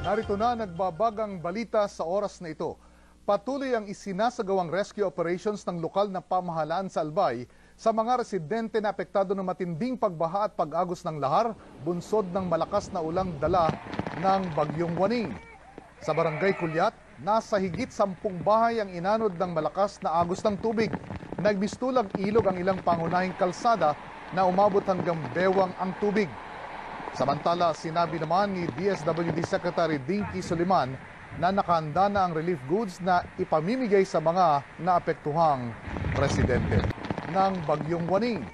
Narito na nagbabagang balita sa oras na ito. Patuloy ang isinasagawang rescue operations ng lokal na pamahalaan sa Albay sa mga residente na apektado ng matinding pagbaha at pag-agos ng lahar, bunsod ng malakas na ulang dala ng Bagyong Waning. Sa Barangay Kulyat, nasa higit 10 bahay ang inanod ng malakas na agos ng tubig. Nagmistulang ilog ang ilang pangunahing kalsada na umabot hanggang bewang ang tubig. Samantala, sinabi naman ni DSWD Secretary Dinky Soliman na nakahanda na ang relief goods na ipamimigay sa mga naapektuhang residente ng Bagyong Waning.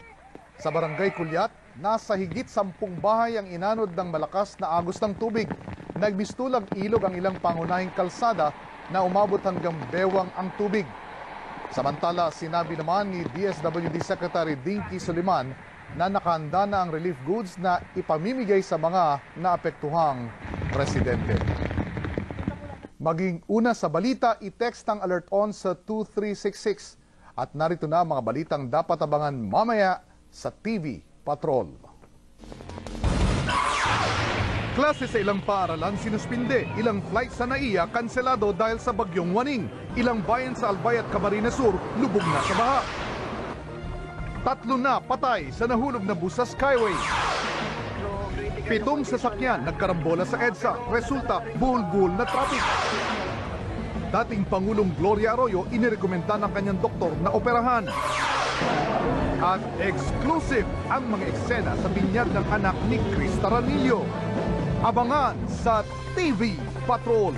Sa Barangay Kulyat, nasa higit 10 bahay ang inanod ng malakas na agos ng tubig. Nagmistulang ilog ang ilang pangunahing kalsada na umabot hanggang bewang ang tubig. Samantala, sinabi naman ni DSWD Secretary Dinky Soliman na nakahanda na ang relief goods na ipamimigay sa mga naapektuhang residente. Maging una sa balita, i-text ang alert on sa 2366. At narito na mga balitang dapat abangan mamaya sa TV Patrol. Klase sa ilang paaralan sinuspinde, ilang flight sa NAIA kanselado dahil sa Bagyong Waning. Ilang bayan sa Albay at Camarines Sur lubog na sa baha. 3 na patay sa nahulog na bus sa Skyway. 7 sasakyan nagkarambola sa EDSA, resulta buhol-buhol na traffic. Dating Pangulong Gloria Arroyo inirekomenda ng kanyang doktor na operahan. At exclusive ang mga eksena sa binyag ng anak ni Chris Taranillo. Abangan sa TV Patrol.